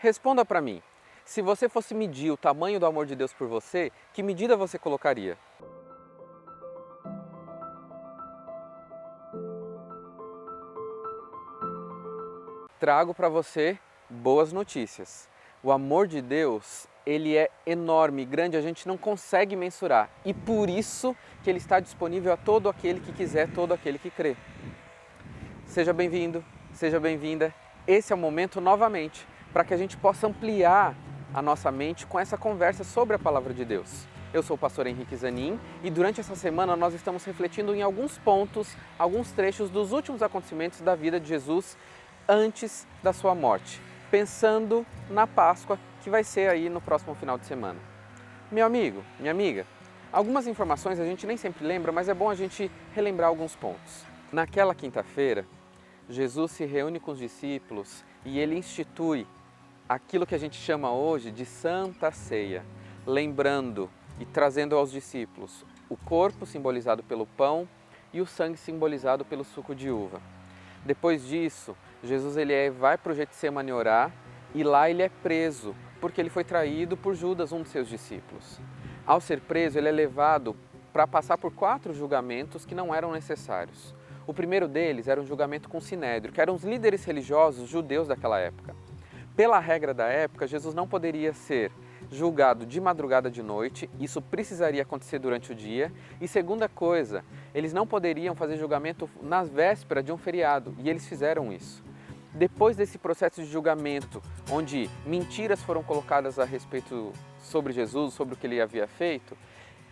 Responda para mim. Se você fosse medir o tamanho do amor de Deus por você, que medida você colocaria? Trago para você boas notícias. O amor de Deus, ele é enorme, grande, a gente não consegue mensurar. E por isso que ele está disponível a todo aquele que quiser, todo aquele que crê. Seja bem-vindo, seja bem-vinda. Esse é o momento novamente para que a gente possa ampliar a nossa mente com essa conversa sobre a palavra de Deus. Eu sou o pastor Henrique Zanin e durante essa semana nós estamos refletindo em alguns pontos, alguns trechos dos últimos acontecimentos da vida de Jesus antes da sua morte, pensando na Páscoa que vai ser aí no próximo final de semana. Meu amigo, minha amiga, algumas informações a gente nem sempre lembra, mas é bom a gente relembrar alguns pontos. Naquela quinta-feira, Jesus se reúne com os discípulos e ele institui aquilo que a gente chama hoje de Santa Ceia, lembrando e trazendo aos discípulos o corpo simbolizado pelo pão e o sangue simbolizado pelo suco de uva. Depois disso, Jesus vai para o Getsemane orar e lá ele é preso, porque ele foi traído por Judas, um de seus discípulos. Ao ser preso, ele é levado para passar por 4 julgamentos que não eram necessários. O primeiro deles era um julgamento com o Sinédrio, que eram os líderes religiosos judeus daquela época. Pela regra da época, Jesus não poderia ser julgado de madrugada de noite, isso precisaria acontecer durante o dia. E segunda coisa, eles não poderiam fazer julgamento na véspera de um feriado, e eles fizeram isso. Depois desse processo de julgamento, onde mentiras foram colocadas a respeito sobre Jesus, sobre o que ele havia feito,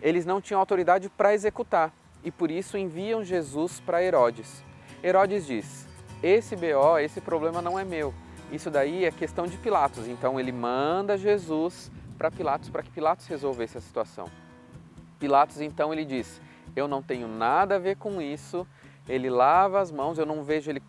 eles não tinham autoridade para executar, e por isso enviam Jesus para Herodes. Herodes diz: esse BO, esse problema não é meu. Isso daí é questão de Pilatos, então ele manda Jesus para Pilatos para que Pilatos resolvesse a situação. Pilatos então ele diz: eu não tenho nada a ver com isso, ele lava as mãos, eu não vejo, ele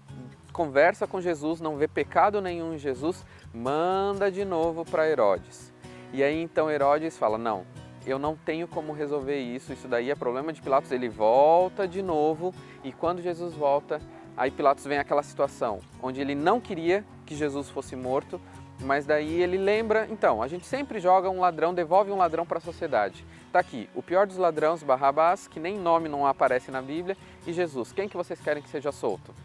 conversa com Jesus, não vê pecado nenhum em Jesus, manda de novo para Herodes. E aí então Herodes fala: não, eu não tenho como resolver isso daí é problema de Pilatos, ele volta de novo e quando Jesus volta, aí Pilatos vem aquela situação onde ele não queria que Jesus fosse morto, mas daí ele lembra, então, a gente sempre joga um ladrão, devolve um ladrão para a sociedade. Está aqui, o pior dos ladrões, Barrabás, que nem nome não aparece na Bíblia, e Jesus, quem que vocês querem que seja solto?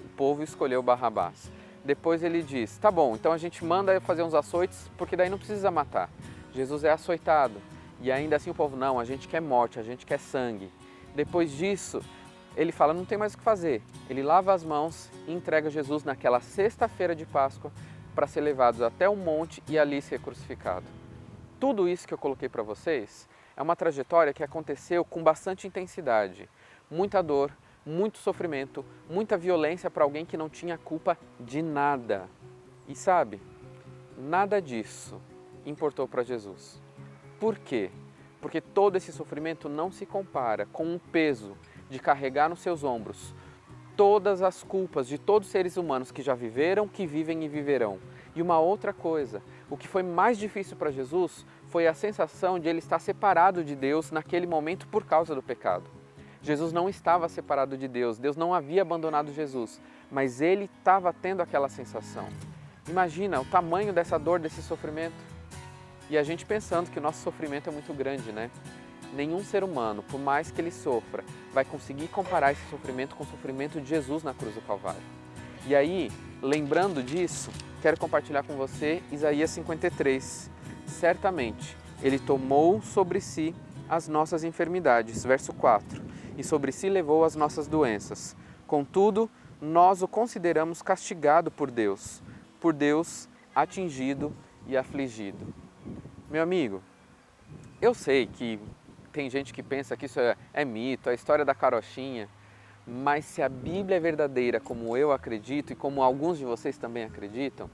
O povo escolheu Barrabás. Depois ele diz: tá bom, então a gente manda fazer uns açoites, porque daí não precisa matar. Jesus é açoitado, e ainda assim o povo: não, a gente quer morte, a gente quer sangue. Depois disso, ele fala: não tem mais o que fazer. Ele lava as mãos e entrega Jesus naquela sexta-feira de Páscoa para ser levados até o monte e ali ser crucificado. Tudo isso que eu coloquei para vocês é uma trajetória que aconteceu com bastante intensidade. Muita dor, muito sofrimento, muita violência para alguém que não tinha culpa de nada. E sabe, nada disso importou para Jesus. Por quê? Porque todo esse sofrimento não se compara com o peso de carregar nos seus ombros todas as culpas de todos os seres humanos que já viveram, que vivem e viverão. E uma outra coisa, o que foi mais difícil para Jesus foi a sensação de ele estar separado de Deus naquele momento por causa do pecado. Jesus não estava separado de Deus, Deus não havia abandonado Jesus, mas ele estava tendo aquela sensação. Imagina o tamanho dessa dor, desse sofrimento. E a gente pensando que o nosso sofrimento é muito grande, né? Nenhum ser humano, por mais que ele sofra, vai conseguir comparar esse sofrimento com o sofrimento de Jesus na cruz do Calvário. E aí, lembrando disso, quero compartilhar com você Isaías 53. Certamente, ele tomou sobre si as nossas enfermidades, verso 4, e sobre si levou as nossas doenças. Contudo, nós o consideramos castigado por Deus atingido e afligido. Meu amigo, eu sei que tem gente que pensa que isso é mito, é a história da carochinha, mas se a Bíblia é verdadeira, como eu acredito e como alguns de vocês também acreditam,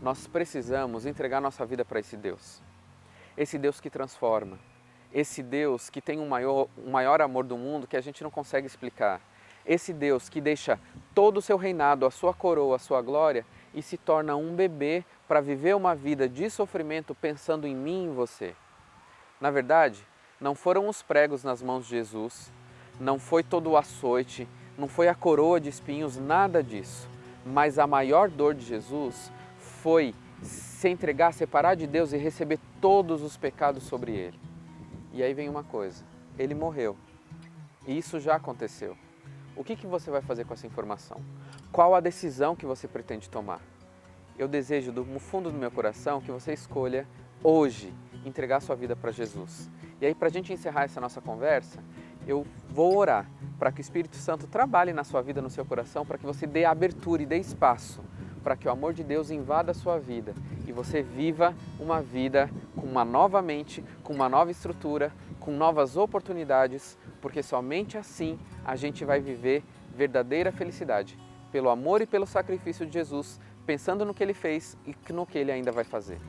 nós precisamos entregar nossa vida para esse Deus. Esse Deus que transforma, esse Deus que tem o maior amor do mundo que a gente não consegue explicar. Esse Deus que deixa todo o seu reinado, a sua coroa, a sua glória e se torna um bebê para viver uma vida de sofrimento pensando em mim e em você. Na verdade, não foram os pregos nas mãos de Jesus, não foi todo o açoite, não foi a coroa de espinhos, nada disso. Mas a maior dor de Jesus foi se entregar, separar de Deus e receber todos os pecados sobre ele. E aí vem uma coisa, ele morreu. E isso já aconteceu. O que você vai fazer com essa informação? Qual a decisão que você pretende tomar? Eu desejo do fundo do meu coração que você escolha hoje entregar sua vida para Jesus. E aí, para a gente encerrar essa nossa conversa, eu vou orar para que o Espírito Santo trabalhe na sua vida, no seu coração, para que você dê abertura e dê espaço para que o amor de Deus invada a sua vida e você viva uma vida com uma nova mente, com uma nova estrutura, com novas oportunidades, porque somente assim a gente vai viver verdadeira felicidade, pelo amor e pelo sacrifício de Jesus, pensando no que Ele fez e no que Ele ainda vai fazer.